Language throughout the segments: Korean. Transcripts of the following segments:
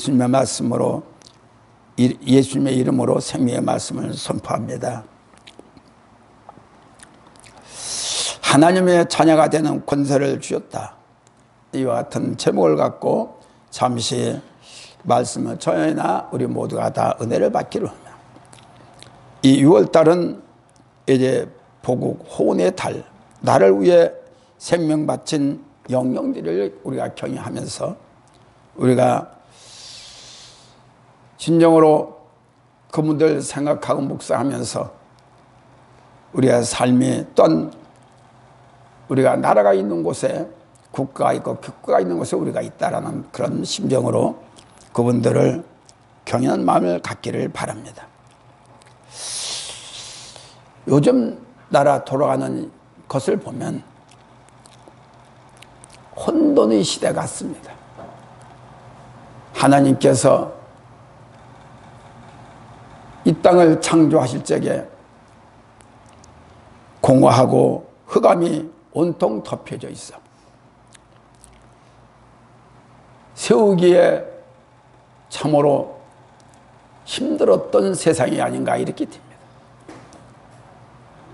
예수님의 말씀으로, 예수님의 이름으로 생명의 말씀을 선포합니다. 하나님의 자녀가 되는 권세를 주셨다. 이와 같은 제목을 갖고 잠시 말씀을 전하나 우리 모두가 다 은혜를 받기를 합니다. 이 6월달은 이제 보국 호운의 달, 나를 위해 생명 바친 영령들을 우리가 경외하면서 우리가 진정으로 그분들 생각하고 묵상하면서 우리의 삶이 또한 우리가 나라가 있는 곳에 국가가 있고 국가가 있는 곳에 우리가 있다라는 그런 심정으로 그분들을 경외하는 마음을 갖기를 바랍니다. 요즘 나라 돌아가는 것을 보면 혼돈의 시대 같습니다. 하나님께서 이 땅을 창조하실 적에 공허하고 흑암이 온통 덮여져 있어. 세우기에 참으로 힘들었던 세상이 아닌가 이렇게 됩니다.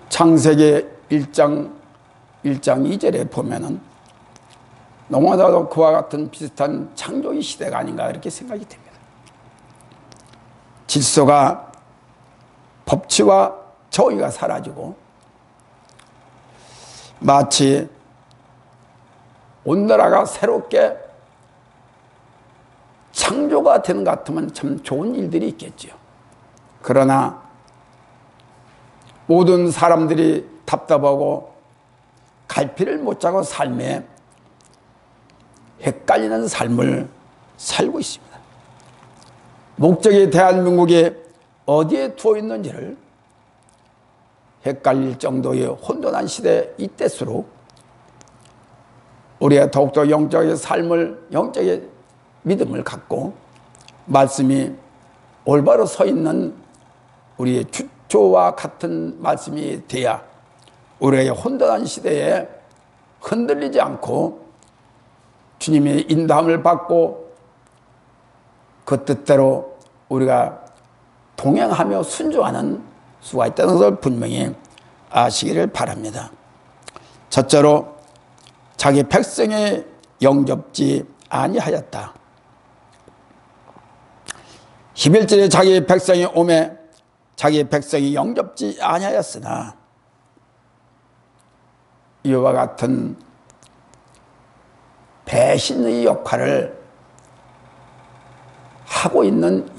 창세기 1장 2절에 보면은 너무나도 그와 같은 비슷한 창조의 시대가 아닌가 이렇게 생각이 됩니다. 질서가 법치와 정의가 사라지고 마치 온 나라가 새롭게 창조가 되는 것 같으면 참 좋은 일들이 있겠죠. 그러나 모든 사람들이 답답하고 갈피를 못 잡고 삶에 헷갈리는 삶을 살고 있습니다. 목적이 대한민국이 어디에 두어 있는지를 헷갈릴 정도의 혼돈한 시대 이때수록 우리가 더욱더 영적인 삶을, 영적인 믿음을 갖고 말씀이 올바로 서 있는 우리의 주조와 같은 말씀이 돼야 우리의 혼돈한 시대에 흔들리지 않고 주님의 인도함을 받고 그 뜻대로 우리가 동행하며 순종하는 수가 있다는 것을 분명히 아시기를 바랍니다. 첫째로 자기 백성이 영접지 아니하였다. 11절에 자기 백성이 오매 자기 백성이 영접지 아니하였으나 이와 같은 배신의 역할을 하고 있는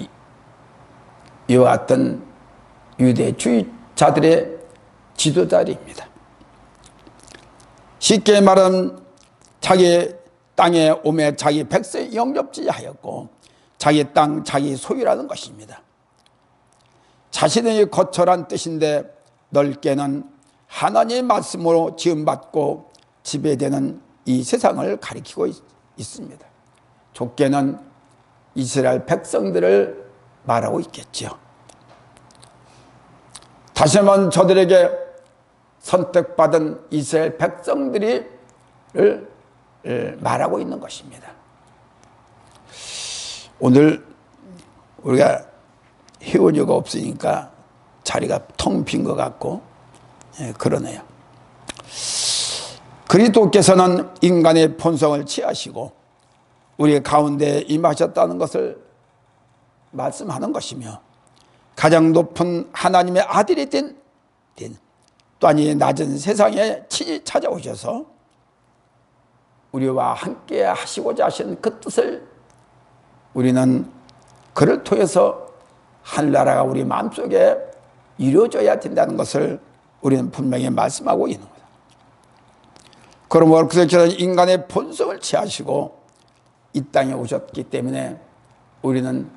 이와 같은 유대주의자들의 지도자들입니다. 쉽게 말하면 자기 땅에 오매 자기 백성이 영접지 하였고 자기 땅, 자기 소유라는 것입니다. 자신의 거처란 뜻인데 넓게는 하나님의 말씀으로 지음받고 지배되는 이 세상을 가리키고 있습니다. 좁게는 이스라엘 백성들을 말하고 있겠죠. 다시 한번 저들에게 선택받은 이스라엘 백성들을 말하고 있는 것입니다. 오늘 우리가 회원료가 없으니까 자리가 텅 빈 것 같고 그러네요. 그리스도께서는 인간의 본성을 취하시고 우리 가운데 임하셨다는 것을 말씀하는 것이며 가장 높은 하나님의 아들이 된 또한 이 낮은 세상에 친히 찾아오셔서 우리와 함께 하시고자 하신 그 뜻을 우리는 그를 통해서 하늘나라가 우리 마음속에 이루어져야 된다는 것을 우리는 분명히 말씀하고 있는 거다. 그러므로 그래서 인간의 본성을 취하시고 이 땅에 오셨기 때문에 우리는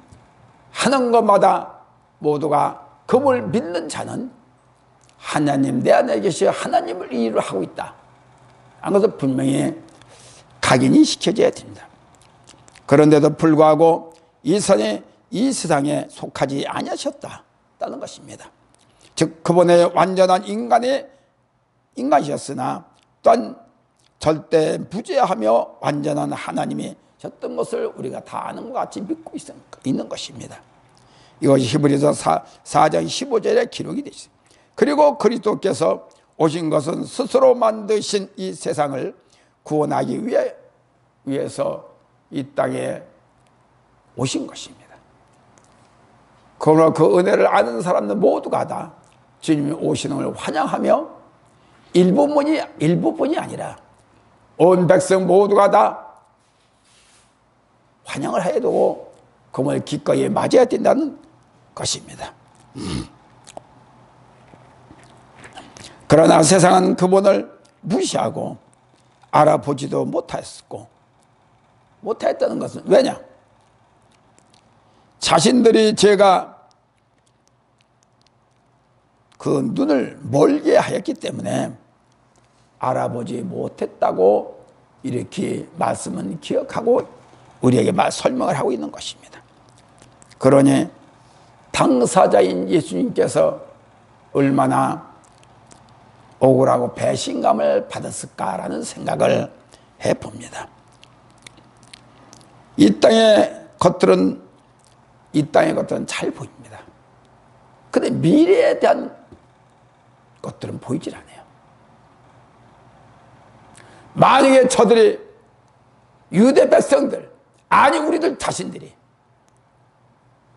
하는 것마다 모두가 그분을 믿는 자는 하나님 내 안에 계시 하나님을 일을 하고 있다 하는 것을 분명히 각인이 시켜져야 됩니다. 그런데도 불구하고 이 세상에 속하지 아니하셨다는 것입니다. 즉 그분의 완전한 인간이셨으나 또한 절대 부재하며 완전한 하나님이 졌던 것을 우리가 다 아는 것 같이 믿고 있는 것입니다. 이것이 히브리서 4장 15절에 기록이 되어 있습니다. 그리고 그리스도께서 오신 것은 스스로 만드신 이 세상을 구원하기 위해서 이 땅에 오신 것입니다. 그러나 그 은혜를 아는 사람들 모두가 다 주님이 오시는 걸 환영하며 일부분이 아니라 온 백성 모두가 다 환영을 해야 되고 그분을 기꺼이 맞아야 된다는 것입니다. 그러나 세상은 그분을 무시하고 알아보지도 못했다는 것은 왜냐? 자신들이 죄가 그 눈을 멀게 하였기 때문에 알아보지 못했다고 이렇게 말씀은 기억하고 우리에게 설명을 하고 있는 것입니다. 그러니 당사자인 예수님께서 얼마나 억울하고 배신감을 받았을까라는 생각을 해봅니다. 이 땅의 것들은 잘 보입니다. 그런데 미래에 대한 것들은 보이질 않아요. 만약에 저들이 유대 백성들, 아니 우리들 자신들이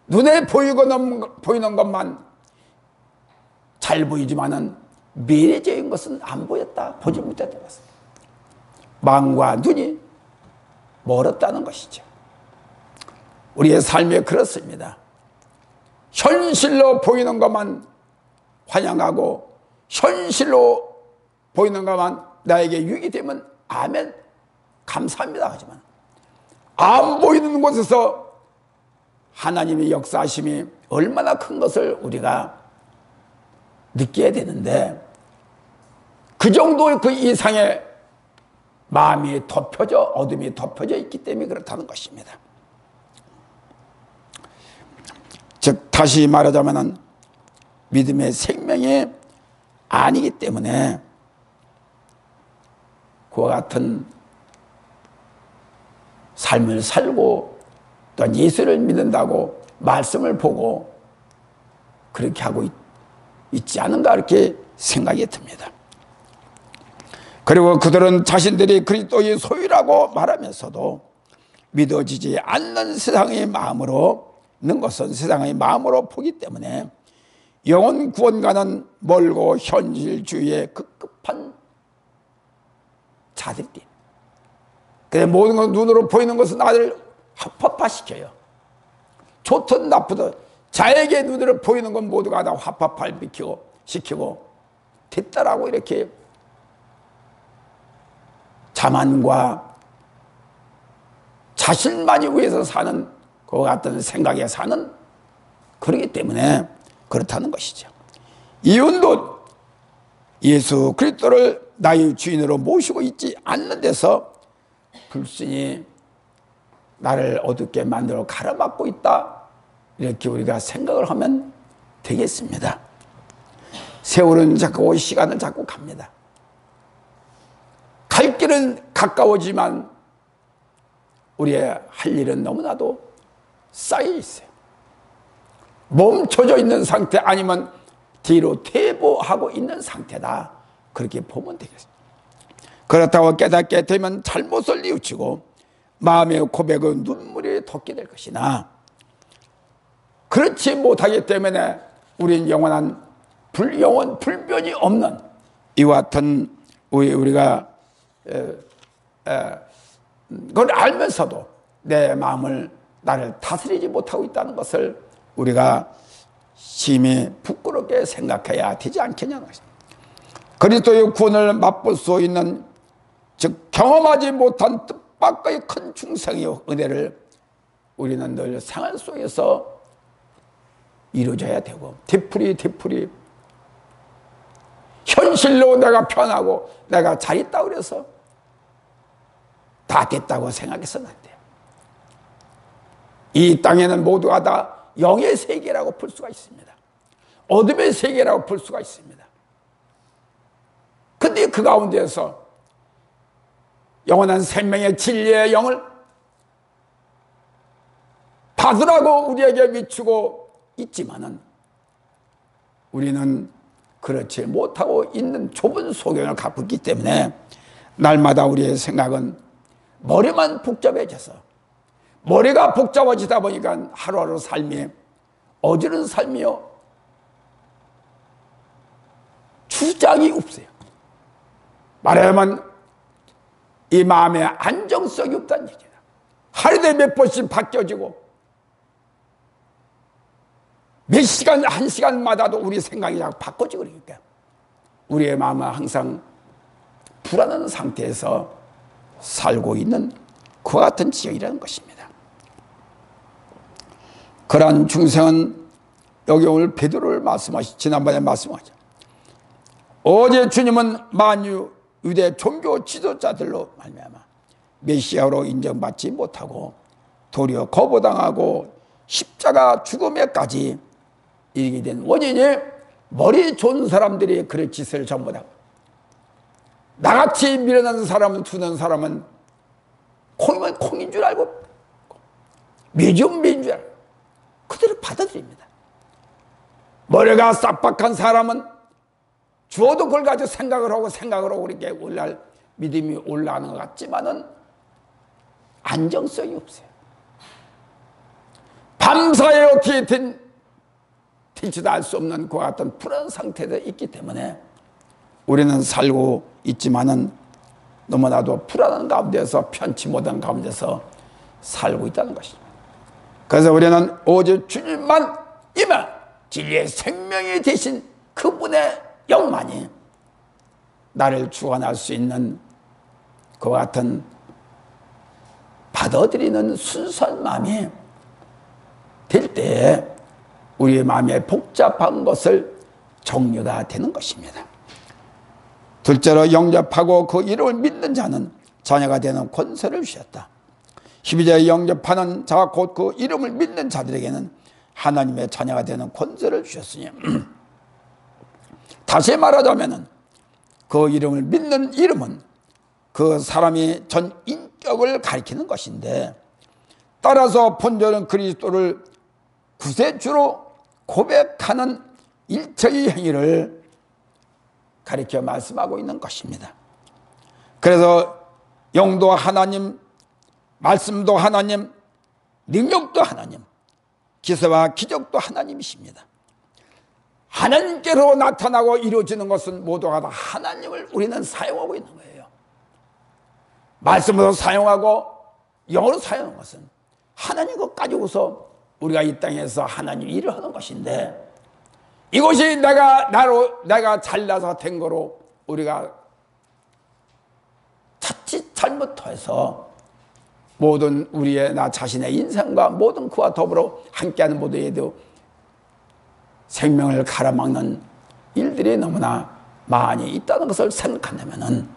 눈에 보이는 것만 잘 보이지만은 미래적인 것은 안 보였다, 보지 못했다는 것입니다. 마음과 눈이 멀었다는 것이죠. 우리의 삶이 그렇습니다. 현실로 보이는 것만 환영하고 현실로 보이는 것만 나에게 유익이 되면 아멘, 감사합니다 하지만 안 보이는 곳에서 하나님의 역사하심이 얼마나 큰 것을 우리가 느껴야 되는데 그 정도의 그 이상의 마음이 어둠이 덮여져 있기 때문에 그렇다는 것입니다. 즉 다시 말하자면 믿음의 생명이 아니기 때문에 그와 같은 삶을 살고 또한 예수를 믿는다고 말씀을 보고 그렇게 하고 있지 않은가 이렇게 생각이 듭니다. 그리고 그들은 자신들이 그리스도의 소유라고 말하면서도 믿어지지 않는 세상의 마음으로 있는 것은 세상의 마음으로 보기 때문에 영혼 구원과는 멀고 현실주의에 급급한 자들끼리 그래 모든 것 눈으로 보이는 것은 나를 화합화시켜요. 좋든 나쁘든 자에게 눈으로 보이는 건 모두가 다 시키고 됐다라고 이렇게 자만과 자신만이 위해서 사는 그 같은 생각에 사는 그렇기 때문에 그렇다는 것이죠. 이윤도 예수 그리스도를 나의 주인으로 모시고 있지 않는 데서 불순히 나를 어둡게 만들어 가로막고 있다 이렇게 우리가 생각을 하면 되겠습니다. 세월은 자꾸 시간은 자꾸 갑니다. 갈 길은 가까워지만 우리의 할 일은 너무나도 쌓여 있어요. 멈춰져 있는 상태 아니면 뒤로 퇴보하고 있는 상태다 그렇게 보면 되겠습니다. 그렇다고 깨닫게 되면 잘못을 뉘우치고 마음의 고백은 눈물이 덮게 될 것이나 그렇지 못하기 때문에 우리는 영원한 불변이 없는 이와 같은 우리가 그걸 알면서도 내 마음을 나를 다스리지 못하고 있다는 것을 우리가 심히 부끄럽게 생각해야 되지 않겠냐는 것입니다. 그리스도의 구원을 맛볼 수 있는 즉 경험하지 못한 뜻밖의 큰 충성의 은혜를 우리는 늘 생활 속에서 이루어져야 되고 되풀이 현실로 내가 편하고 내가 잘 있다고 그래서 다 됐다고 생각해서는 안 돼요. 이 땅에는 모두가 다 영의 세계라고 볼 수가 있습니다. 어둠의 세계라고 볼 수가 있습니다. 근데 그 가운데에서 영원한 생명의 진리의 영을 받으라고 우리에게 비추고 있지만은 우리는 그렇지 못하고 있는 좁은 소견을 갖고 있기 때문에 날마다 우리의 생각은 머리만 복잡해져서 머리가 복잡해지다 보니까 하루하루 삶이 어지러운 삶이요 주장이 없어요. 말하자면 이 마음에 안정성이 없다는 얘기다. 하루에 몇 번씩 바뀌어지고 몇 시간 한 시간마다도 우리 생각이 자꾸 바꿔지고 그러니까 우리의 마음은 항상 불안한 상태에서 살고 있는 그와 같은 지경이라는 것입니다. 그러한 중생은 여기 오늘 베드로를 지난번에 말씀하셨죠. 어제 주님은 만유 유대 종교 지도자들로 말미암아 메시아로 인정받지 못하고 도리어 거부당하고 십자가 죽음에까지 이르게 된 원인이 머리 좋은 사람들이 그런 짓을 전부 다 나같이 미련한 사람은 두는 사람은 콩이면 콩인 줄 알고 미주면 미인 줄 알고 그대로 받아들입니다. 머리가 싹박한 사람은 주어도 그걸 가지고 생각을 하고 이렇게 믿음이 올라가는 것 같지만은 안정성이 없어요. 밤사이 어떻게 될지도 알 수 없는 그와 같은 불안 상태에 있기 때문에 우리는 살고 있지만은 너무나도 불안한 가운데서 편치 못한 가운데서 살고 있다는 것입니다. 그래서 우리는 오직 주님만 임한 진리의 생명이 되신 그분의 영만이 나를 주관할 수 있는 그와 같은 받아들이는 순수한 마음이 될 때에 우리의 마음에 복잡한 것을 정리가 되는 것입니다. 둘째로 영접하고 그 이름을 믿는 자는 자녀가 되는 권세를 주셨다. 12절에 영접하는 자와 곧 그 이름을 믿는 자들에게는 하나님의 자녀가 되는 권세를 주셨으니 다시 말하자면 그 이름을 믿는 이름은 그 사람이 전 인격을 가리키는 것인데 따라서 본절은 그리스도를 구세주로 고백하는 일체의 행위를 가리켜 말씀하고 있는 것입니다. 그래서 영도 하나님, 말씀도 하나님, 능력도 하나님, 기사와 기적도 하나님이십니다. 하나님께로 나타나고 이루어지는 것은 모두가 다 하나님을 우리는 사용하고 있는 거예요. 말씀으로 사용하고 영어로 사용하는 것은 하나님 것 가지고서 우리가 이 땅에서 하나님 일을 하는 것인데 이것이 내가 잘나서 된 거로 우리가 자칫 잘못해서 모든 우리의 나 자신의 인생과 모든 그와 더불어 함께하는 모두에도 생명을 가로막는 일들이 너무나 많이 있다는 것을 생각한다면은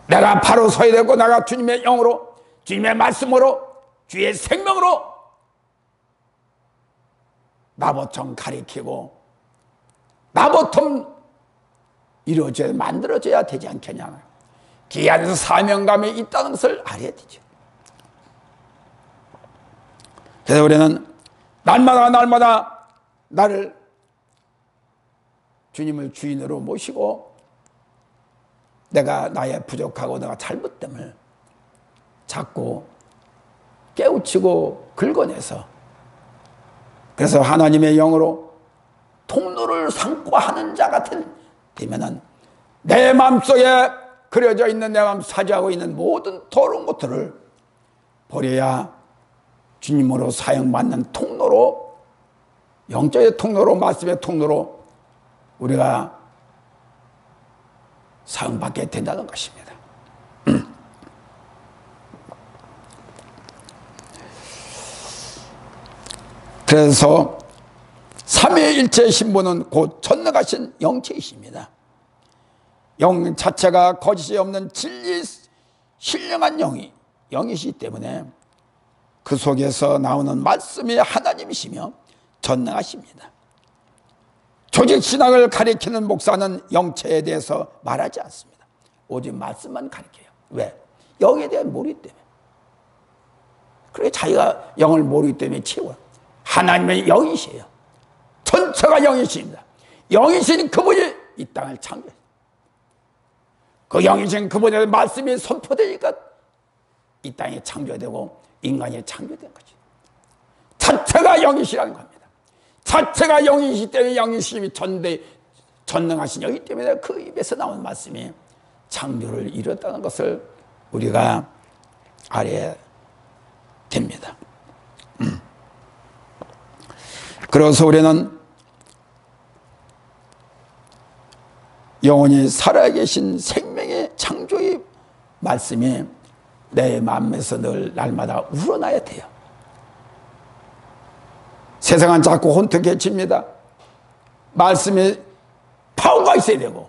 내가 바로 서야 되고 내가 주님의 영으로 주님의 말씀으로 주의 생명으로 나보통 가리키고 나보통 이루어져야 만들어져야 되지 않겠냐. 그 안에서 사명감이 있다는 것을 알아야 되죠. 그래서 우리는 날마다 나를 주님을 주인으로 모시고 내가 나의 부족하고 내가 잘못됨을 자꾸 깨우치고 긁어내서 그래서 하나님의 영으로 통로를 삼고 하는 자 같은 되면은 내 마음속에 그려져 있는 내 마음 사주하고 있는 모든 더러운 것들을 버려야 주님으로 사용받는 통로로 영적의 통로로 말씀의 통로로 우리가 사용받게 된다는 것입니다. 그래서 삼위일체 신부는 곧 전능하신 영체이십니다. 영 자체가 거짓이 없는 진리 신령한 영이시기 때문에 그 속에서 나오는 말씀이 하나님이시며 전능하십니다. 조직신학을 가리키는 목사는 영체에 대해서 말하지 않습니다. 오직 말씀만 가리켜요. 왜? 영에 대한 모르기 때문에. 그렇게 자기가 영을 모르기 때문에 채워. 하나님의 영이시에요. 전체가 영이십니다. 영이신 그분이 이 땅을 창조해요. 그 영이신 그분의 말씀이 선포되니까 이 땅이 창조되고 인간이 창조된 거죠. 자체가 영이시라는 겁니다. 자체가 영이시기 때문에 영이심이 전능하신 영이기 때문에 그 입에서 나온 말씀이 창조를 이뤘다는 것을 우리가 알아야 됩니다. 그래서 우리는 영원히 살아계신 생명의 창조의 말씀이 내 마음에서 늘 날마다 우러나야 돼요. 세상은 자꾸 혼탁해집니다. 말씀이 파워가 있어야 되고,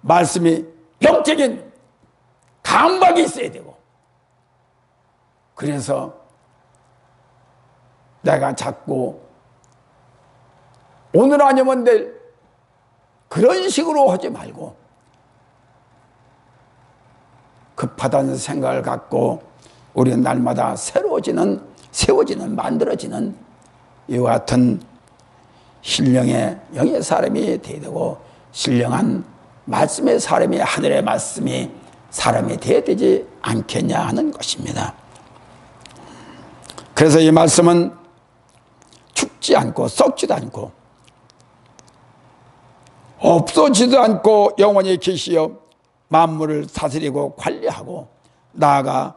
말씀이 영적인 감각이 있어야 되고, 그래서 내가 자꾸 오늘 아니면 내일 그런 식으로 하지 말고 급하다는 생각을 갖고 우리는 날마다 세워지는 만들어지는 이와 같은 신령의 영의 사람이 되어야 되고, 신령한 말씀의 사람이, 하늘의 말씀이 사람이 되어야 되지 않겠냐 하는 것입니다. 그래서 이 말씀은 죽지 않고 썩지도 않고 없어지도 않고 영원히 계시어 만물을 다스리고 관리하고 나아가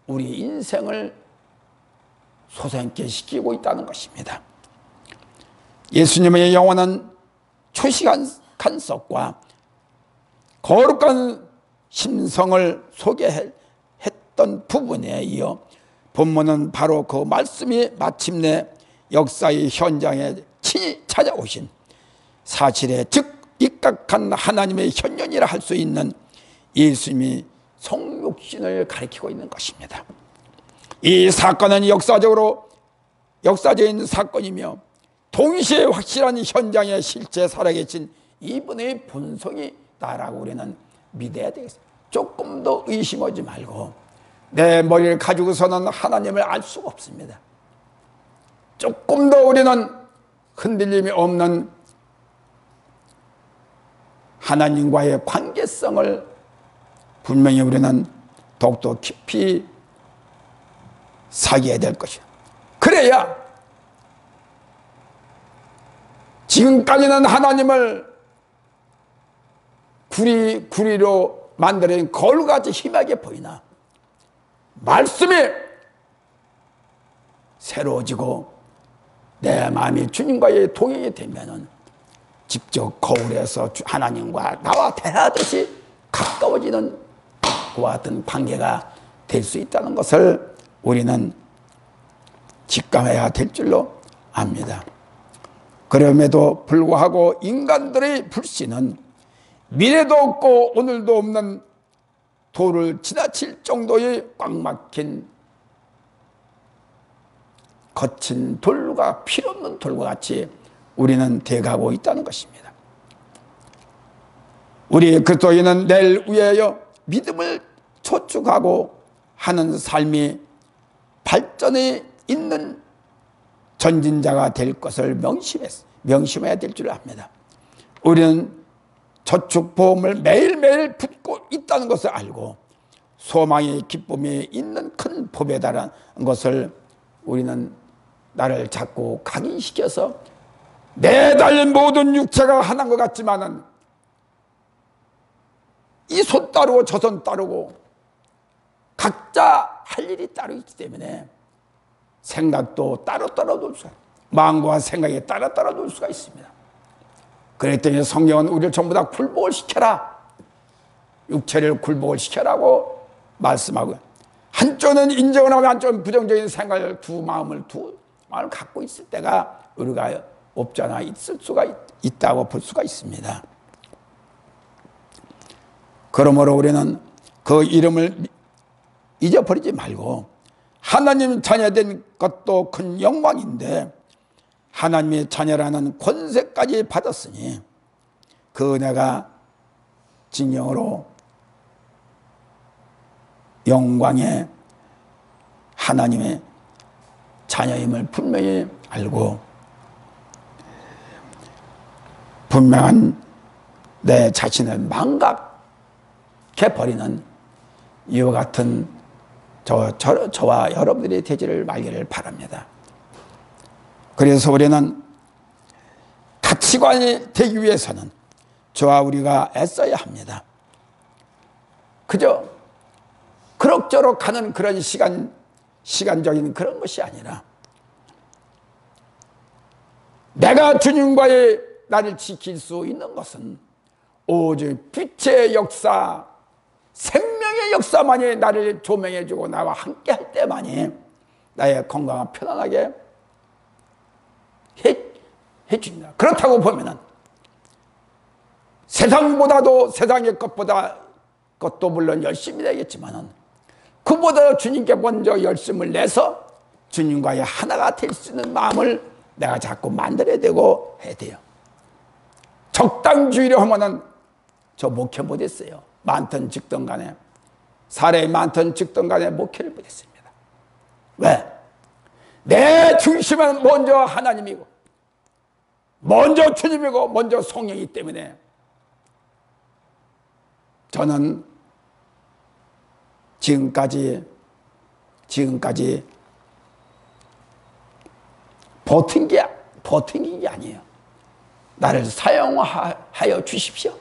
우리 인생을 소생케 시키고 있다는 것입니다. 예수님의 영원한 초시한 간섭과 거룩한 심성을 소개했던 부분에 이어 본문은 바로 그 말씀이 마침내 역사의 현장에 친히 찾아오신 사실에 즉 입각한 하나님의 현현이라 할 수 있는 예수님이 성육신을 가리키고 있는 것입니다. 이 사건은 역사적인 사건이며 동시에 확실한 현장에 실제 살아계신 이분의 본성이다라고 우리는 믿어야 되겠습니다. 조금 더 의심하지 말고 내 머리를 가지고서는 하나님을 알 수가 없습니다. 조금 더 우리는 흔들림이 없는 하나님과의 관계성을 분명히 우리는 더욱더 깊이 사귀어야 될 것이야. 그래야 지금까지는 하나님을 구리로 만들어진 거울같이 희미하게 보이나 말씀이 새로워지고 내 마음이 주님과의 동행이 되면은 직접 거울에서 하나님과 나와 대하듯이 가까워지는 그와 같은 관계가 될 수 있다는 것을 우리는 직감해야 될 줄로 압니다. 그럼에도 불구하고 인간들의 불신은 미래도 없고 오늘도 없는 도를 지나칠 정도의 꽉 막힌 거친 돌과 필요없는 돌과 같이 우리는 돼가고 있다는 것입니다. 우리 그리스도인은 내일 위하여 믿음을 초축하고 하는 삶이 발전이 있는 전진자가 될 것을 명심해야 될 줄 압니다. 우리는 저축보험을 매일매일 붙고 있다는 것을 알고 소망의 기쁨이 있는 큰 법에다라는 것을 우리는 나를 자꾸 각인시켜서 매달 모든 육체가 하나인 것 같지만은 이 손 따르고 저 손 따르고 각자 할 일이 따로 있기 때문에 생각도 따로 놀 수가, 마음과 생각이 따로 놀 수가 있습니다. 그렇기 때문에 성경은 우리를 전부 다 굴복을 시켜라, 육체를 굴복을 시켜라고 말씀하고요. 한쪽은 인정을 하고 한쪽은 부정적인 생각을 두 마음을 갖고 있을 때가 우리가 없지 않아 있을 수가 있다고 볼 수가 있습니다. 그러므로 우리는 그 이름을 잊어버리지 말고 하나님 자녀된 것도 큰 영광인데 하나님의 자녀라는 권세까지 받았으니 그 은혜가 징령으로 영광의 하나님의 자녀임을 분명히 알고 분명한 내 자신을 망각해버리는 이와 같은 저와 여러분들이 되지를 말기를 바랍니다. 그래서 우리는 가치관이 되기 위해서는 저와 우리가 애써야 합니다. 그저 그럭저럭 하는 그런 시간적인 그런 것이 아니라 내가 주님과의 나를 지킬 수 있는 것은 오직 빛의 역사, 생명의 역사만이 나를 조명해주고 나와 함께 할 때만이 나의 건강을 편안하게 해준다. 그렇다고 보면은 세상보다도 세상의 것도 물론 열심히 되겠지만은 그보다 주님께 먼저 열심을 내서 주님과의 하나가 될 수 있는 마음을 내가 자꾸 만들어야 되고 해야 돼요. 적당주의로 하면은 저 목회 못했어요. 많든 적든 간에 사례 많든 적든 간에 목회를 못했습니다. 왜? 내 중심은 먼저 하나님이고 먼저 주님이고 먼저 성령이기 때문에 저는 지금까지 버틴 게 아니에요. 나를 사용하여 주십시오.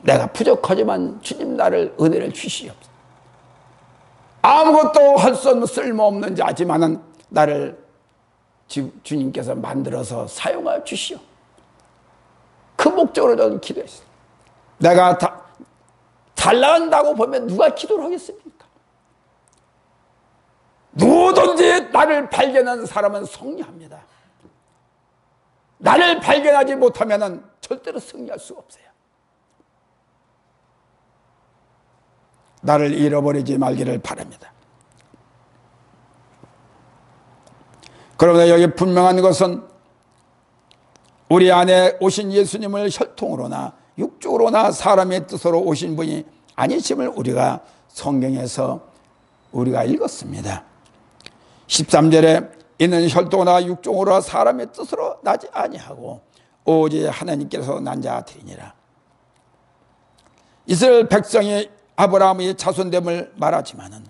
내가 부족하지만 주님 나를 은혜를 주시옵소서. 아무것도 할 수 없는 쓸모없는 자지만은 나를 주님께서 만들어서 사용하여 주시오. 그 목적으로 저는 기도했어요. 내가 잘 나간다고 보면 누가 기도를 하겠습니까? 누구든지 나를 발견하는 사람은 승리합니다. 나를 발견하지 못하면 절대로 승리할 수가 없어요. 나를 잃어버리지 말기를 바랍니다. 그러나 여기 분명한 것은 우리 안에 오신 예수님을 혈통으로나 육적으로나 사람의 뜻으로 오신 분이 아니심을 우리가 성경에서 우리가 읽었습니다. 13절에 이는 혈통으로나 육종으로나 사람의 뜻으로 나지 아니하고 오직 하나님께서 난 자들이니라. 이스라엘 백성이 아브라함의 자손됨을 말하지만은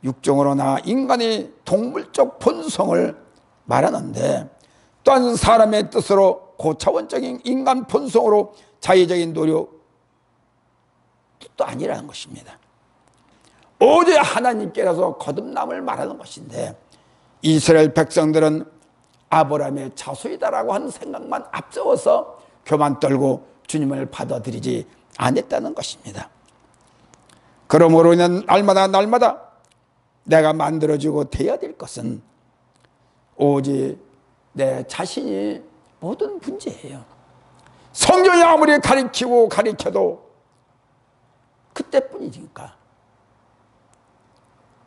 육종으로나 인간의 동물적 본성을 말하는데 또한 사람의 뜻으로 고차원적인 인간 본성으로 자의적인 노력도 아니라는 것입니다. 오직 하나님께서 거듭남을 말하는 것인데 이스라엘 백성들은 아브라함의 자손이다라고 하는 생각만 앞세워서 교만 떨고 주님을 받아들이지 않았다는 것입니다. 그러므로 는 날마다 내가 만들어지고 되어야 될 것은 오직 내 자신이 모든 문제예요. 성경이 아무리 가르쳐도 그때뿐이니까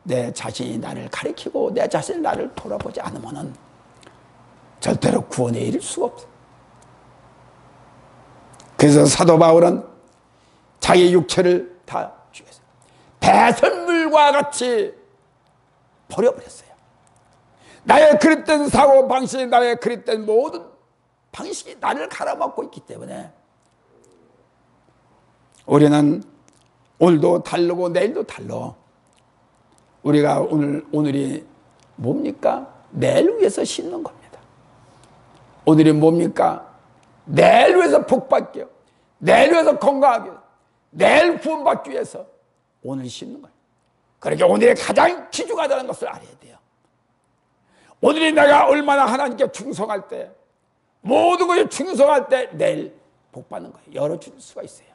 내 자신이 나를 가르치고 내 자신이 나를 돌아보지 않으면 절대로 구원에 이를 수가 없어요. 그래서 사도 바울은 자기 육체를 다 죽였어요. 배설물과 같이 버려버렸어요. 나의 그릇된 사고 방식이 나의 그릇된 모든 방식이 나를 갈아먹고 있기 때문에 우리는 오늘도 다르고 내일도 달라. 우리가 오늘이 뭡니까? 내일 위해서 씻는 겁니다. 오늘이 뭡니까? 내일 위해서 복받기요. 내일 위해서 건강하게, 내일 구원받기 위해서 오늘 씻는 거예요. 그러니까 오늘이 가장 귀중하다는 것을 알아야 돼요. 오늘이 내가 얼마나 하나님께 충성할 때, 모든 것에 충성할 때 내일 복받는 거예요. 열어줄 수가 있어요.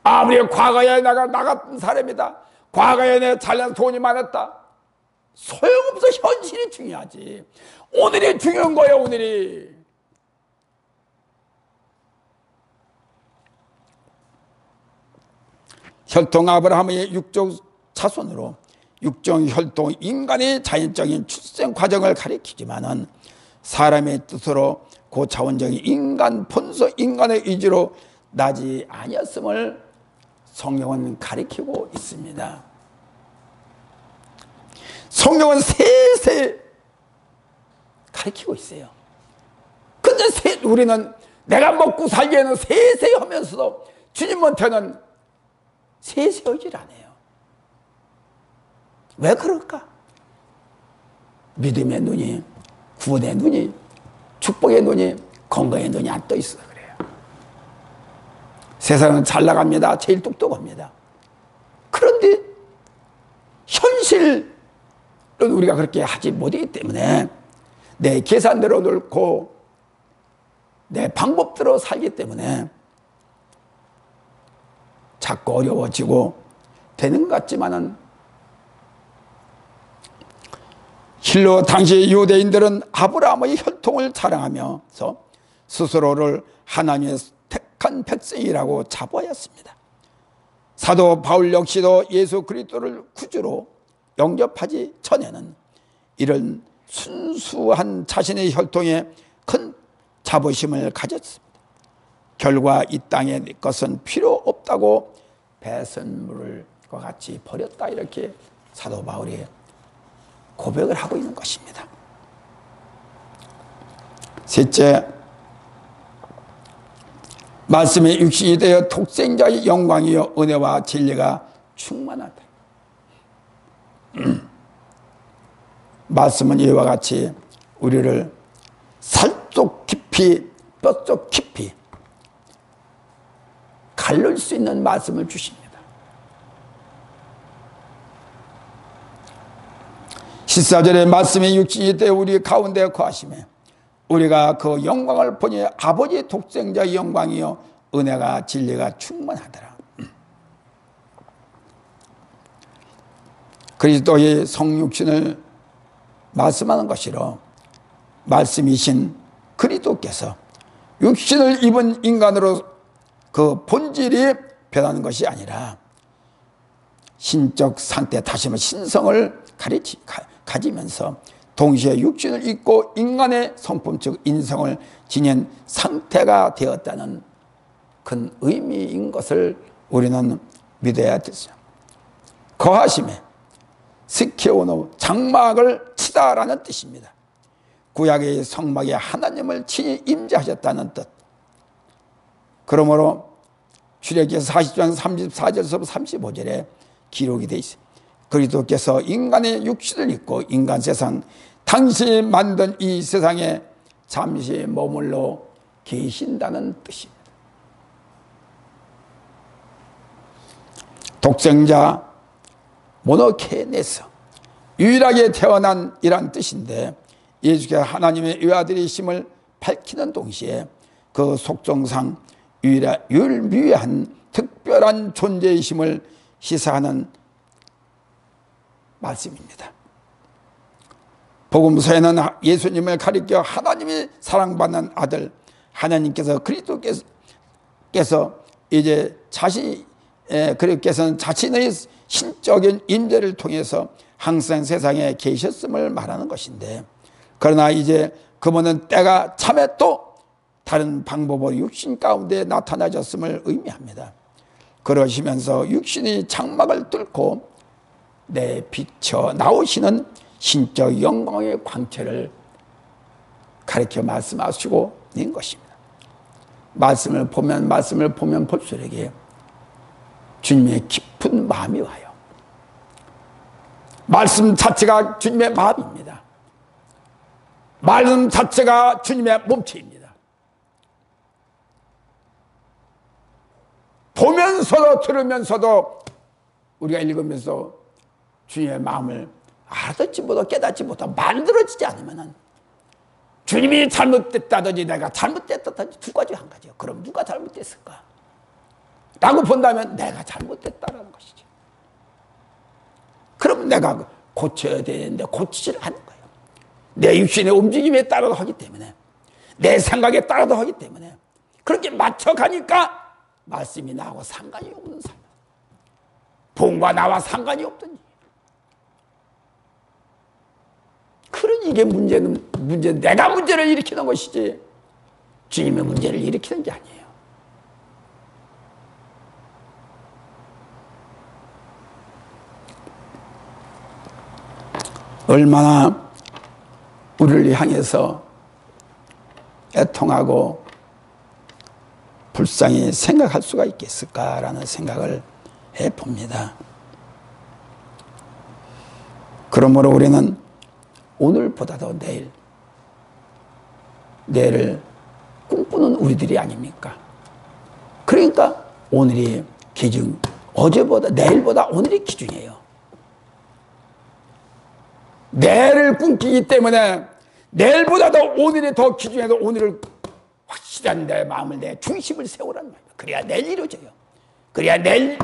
아무리 과거에 내가 나갔던 사람이다, 과거에 내가 잘난 돈이 많았다, 소용없어. 현실이 중요하지. 오늘이 중요한 거예요. 오늘이. 혈통 아브라함의 육종 자손으로 육종 혈통 인간의 자연적인 출생 과정을 가리키지만은 사람의 뜻으로 고차원적인 인간 본성, 인간의 의지로 나지 아니었음을 성경은 가리키고 있습니다. 성경은 세세 가리키고 있어요. 근데 우리는 내가 먹고 살기에는 세세 하면서도 주님한테는 세세하질 않아요. 왜 그럴까? 믿음의 눈이, 구원의 눈이, 축복의 눈이, 건강의 눈이 안 떠 있어 그래요. 세상은 잘 나갑니다. 제일 똑똑합니다. 그런데 현실은 우리가 그렇게 하지 못하기 때문에 내 계산대로 놀고 내 방법대로 살기 때문에 자꾸 어려워지고 되는 것 같지만은, 실로 당시 유대인들은 아브라함의 혈통을 자랑하면서 스스로를 하나님의 택한 백성이라고 자부하였습니다. 사도 바울 역시도 예수 그리스도를 구주로 영접하기 전에는 이런 순수한 자신의 혈통에 큰 자부심을 가졌습니다. 결과 이 땅의 것은 필요 없다고 배설물과 같이 버렸다, 이렇게 사도 바울이 고백을 하고 있는 것입니다. 셋째, 말씀의 육신이 되어 독생자의 영광이요 은혜와 진리가 충만하다. 말씀은 이와 같이 우리를 살속 깊이, 뼛속 깊이 가를 수 있는 말씀을 주십니다. 14절에 말씀의 육신이 되어 우리 가운데 거하시매 우리가 그 영광을 보니 아버지 독생자의 영광이요 은혜가 진리가 충만하더라. 그리스도의 성육신을 말씀하는 것이로 말씀이신 그리스도께서 육신을 입은 인간으로 그 본질이 변하는 것이 아니라 신적 상태, 다시 말해 신성을 가지면서 동시에 육신을 입고 인간의 성품 즉 인성을 지닌 상태가 되었다는 큰 의미인 것을 우리는 믿어야 되죠. 거하심에 스케오노 장막을 치다라는 뜻입니다. 구약의 성막에 하나님을 친히 임재하셨다는 뜻. 그러므로 출애굽기 40장 34절에서 35절에 기록이 되어 있습니다. 그리스도께서 인간의 육신을 입고 인간 세상, 당신이 만든 이 세상에 잠시 머물러 계신다는 뜻입니다. 독생자 모노케네스, 유일하게 태어난 이란 뜻인데 예수께서 하나님의 외아들이심을 밝히는 동시에 그 속성상 유일무이한 특별한 존재이심을 시사하는 말씀입니다. 복음서에는 예수님을 가리켜 하나님이 사랑받는 아들, 하나님께서 그리스도께서 이제 그리스도께서는 자신의 신적인 임재를 통해서 항상 세상에 계셨음을 말하는 것인데, 그러나 이제 그분은 때가 참에 또 다른 방법으로 육신 가운데 나타나셨음을 의미합니다. 그러시면서 육신의 장막을 뚫고 내비쳐 나오시는 신적 영광의 광채를 가르쳐 말씀하시고 있는 것입니다. 말씀을 보면 볼수록 주님의 깊은 마음이 와요. 말씀 자체가 주님의 마음입니다. 말씀 자체가 주님의 몸체입니다. 보면서도 들으면서도 우리가 읽으면서 주님의 마음을 알아듣지 못하고 깨닫지 못하고 만들어지지 않으면 주님이 잘못됐다든지 내가 잘못됐다든지 두 가지 한 가지요. 그럼 누가 잘못됐을까? 라고 본다면 내가 잘못됐다라는 것이죠. 그럼 내가 고쳐야 되는데 고치질 않은 거예요. 내 육신의 움직임에 따라서 하기 때문에, 내 생각에 따라서 하기 때문에 그렇게 맞춰가니까 말씀이 나하고 상관이 없는 삶, 본과 나와 상관이 없던 일. 그런 이게 문제는 내가 문제를 일으키는 것이지 주님의 문제를 일으키는 게 아니에요. 얼마나 우리를 향해서 애통하고 불쌍히 생각할 수가 있겠을까라는 생각을 해봅니다. 그러므로 우리는 오늘보다도 내일을 꿈꾸는 우리들이 아닙니까? 그러니까 오늘이 기준, 어제보다 내일보다 오늘이 기준이에요. 내일을 꿈꾸기 때문에 내일보다도 오늘이 더 기준해도 오늘을 확실한 내 마음을, 내 중심을 세우란 말이에요. 그래야 내일 이루어져요. 그래야 내일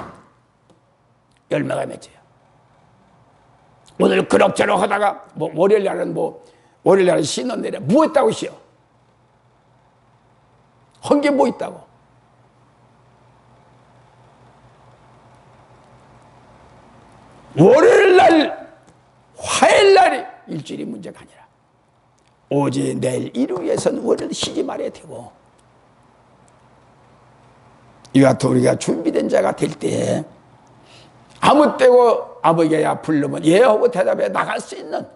열매가 맺어요. 오늘 그럭저럭 하다가 월요일날은 쉬는 날에 뭐 했다고 쉬어? 한 게 뭐 있다고? 월요일날, 화요일날이 일주일이 문제가 아니라 오직 내일 일을 위해서는 월요일 쉬지 말아야 되고, 이와 같이 우리가 준비된 자가 될 때에 아무 때고 아버지가 부르면 예 하고 대답해 나갈 수 있는,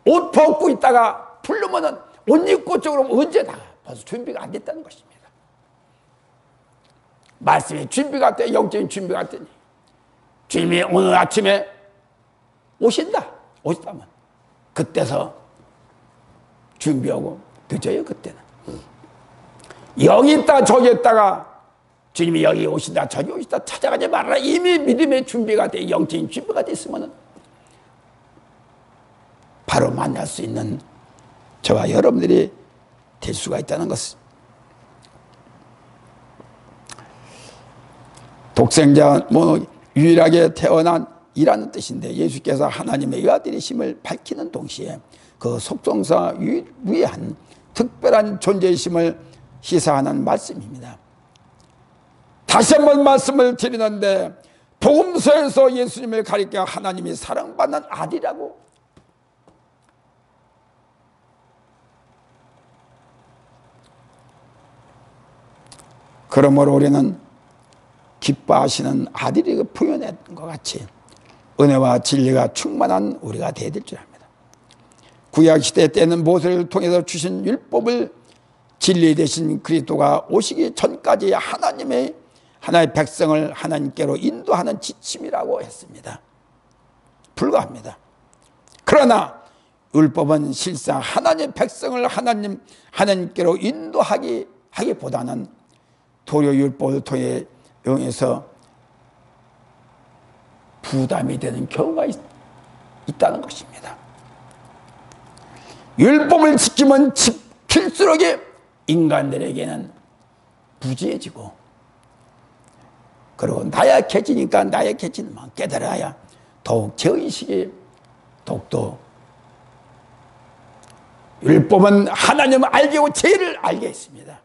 옷 벗고 있다가 부르면은 옷 입고 쪽으로 언제 나가? 벌써 준비가 안 됐다는 것입니다. 말씀이 준비가 돼, 영적인 준비가 됐니? 주님이 오늘 아침에 오시다면 그때서 준비하고 늦어요. 그때는 여기 있다 저기 있다가 주님이 여기 오신다 저기 오신다 찾아가지 말아라. 이미 믿음의 준비가 돼, 영적인 준비가 됐으면 바로 만날 수 있는 저와 여러분들이 될 수가 있다는 것을. 독생자 유일하게 태어난 이라는 뜻인데, 예수께서 하나님의 아들이심을 밝히는 동시에 그 속성사 유일무이한 특별한 존재이심을 시사하는 말씀입니다. 다시 한번 말씀을 드리는데, 복음서에서 예수님을 가리켜 하나님이 사랑받는 아들이라고, 그러므로 우리는 기뻐하시는 아들이 표현한 것 같이 은혜와 진리가 충만한 우리가 되어야 될 줄 압니다. 구약시대 때는 모세를 통해서 주신 율법을 진리 되신 그리스도가 오시기 전까지 하나의 백성을 하나님께로 인도하는 지침이라고 했습니다. 불가합니다. 그러나 율법은 실상 하나님의 백성을 하나님께로 인도하기보다는 도리어 율법을 통해 용해서 부담이 되는 경우가 있다는 것입니다. 율법을 지키면 지킬수록 인간들에게는 부지해지고, 그리고 나약해지니까 나약해지는 만 깨달아야 더욱 죄의식이 더욱더, 율법은 하나님을 알게 하고 죄를 알게 했습니다.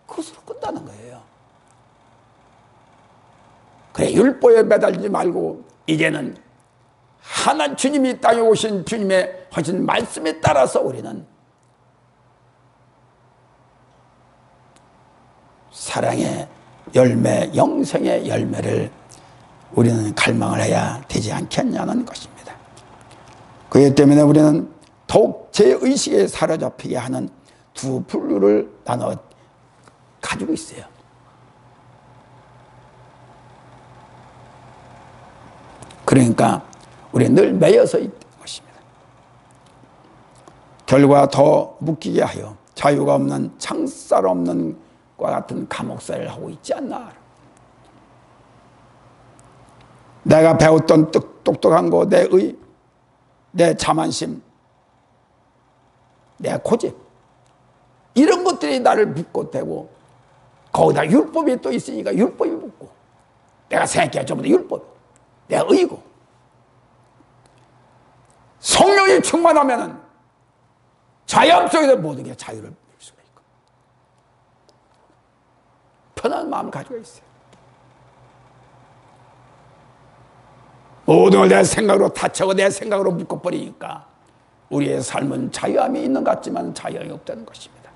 그것으로 끝나는 거예요. 그래, 율법에 매달리지 말고 이제는 주님이 땅에 오신 주님의 하신 말씀에 따라서 우리는 사랑의 열매, 영생의 열매를 우리는 갈망을 해야 되지 않겠냐는 것입니다. 그렇기 때문에 우리는 더욱 제의식에 사로잡히게 하는 두 분류를 나눠 가지고 있어요. 그러니까 우리는 늘 매여서 있는 것입니다. 결과 더 묶이게 하여 자유가 없는, 창살 없는 과 같은 감옥살이를 하고 있지 않나. 내가 배웠던 똑똑한 거, 내 자만심, 내 고집, 이런 것들이 나를 묶고 대고, 거기다 율법이 또 있으니까 율법이 묶고, 내가 생각해 전부 다 율법, 내가 의고, 성령이 충만하면은 자연 속에서 모든 게 자유를 누릴 수가 있고 편안한 마음을 가지고 있어요. 모든 걸 내 생각으로 다쳐고 내 생각으로 묶어버리니까 우리의 삶은 자유함이 있는 것 같지만 자유함이 없다는 것입니다.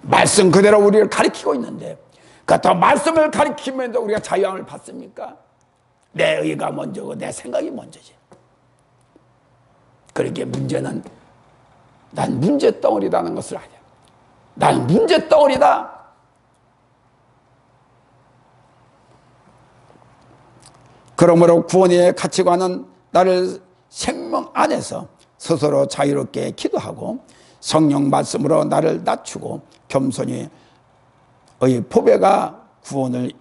말씀 그대로 우리를 가르치고 있는데, 그렇다고 말씀을 가르치면서 우리가 자유함을 받습니까? 내 의가 먼저고 내 생각이 먼저지. 그러기에 문제는 난 문제덩어리라는 것을 알아. 난 문제덩어리다. 그러므로 구원의 가치관은 나를 생명 안에서 스스로 자유롭게 기도하고 성령 말씀으로 나를 낮추고 겸손히 의 보배가 구원을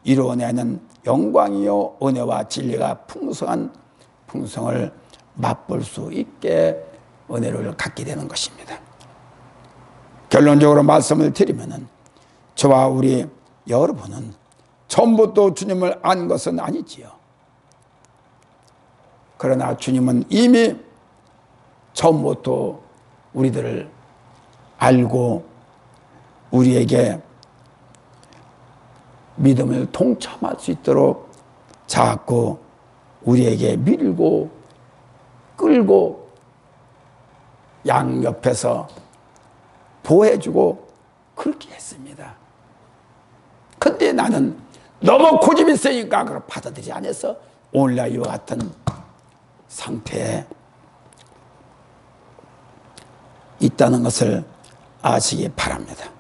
이루어내는 영광이요 은혜와 진리가 풍성한 풍성을 맛볼 수 있게 은혜를 갖게 되는 것입니다. 결론적으로 말씀을 드리면은 저와 우리 여러분은 처음부터 주님을 안 것은 아니지요. 그러나 주님은 이미 처음부터 우리들을 알고 우리에게 믿음을 동참할 수 있도록 자꾸 우리에게 밀고 끌고 양옆에서 보호해주고 그렇게 했습니다. 근데 나는 너무 고집이 세니까 그걸 받아들이지 않아서 오늘날 이와 같은 상태에 있다는 것을 아시기 바랍니다.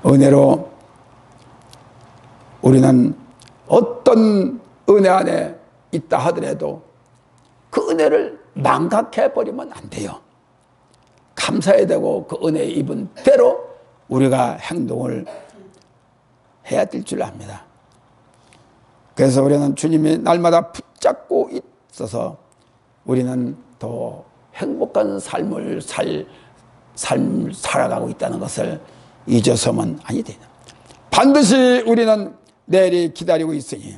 은혜로 우리는 어떤 은혜 안에 있다 하더라도 그 은혜를 망각해버리면 안 돼요. 감사해야 되고 그 은혜 입은 대로 우리가 행동을 해야 될 줄 압니다. 그래서 우리는 주님이 날마다 붙잡고 있어서 우리는 더 행복한 삶을 살아가고 있다는 것을 잊어서는 아니 되나. 반드시 우리는 내일이 기다리고 있으니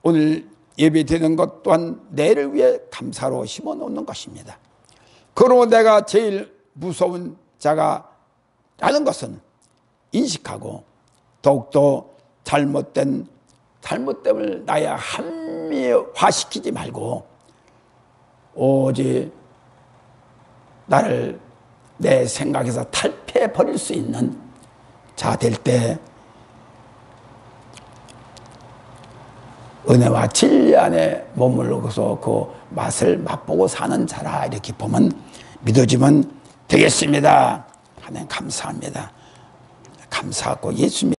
오늘 예배드리는 것 또한 내일을 위해 감사로 심어놓는 것입니다. 그러므로 내가 제일 무서운 자가 라는 것은 인식하고 더욱더 잘못됨을 나의 합리화시키지 말고 오직 나를 내 생각에서 탈피해버릴 수 있는 자 될 때 은혜와 진리 안에 머물러서 그 맛을 맛보고 사는 자라 이렇게 보면 믿어지면 되겠습니다. 하나님 감사합니다. 감사하고 예수님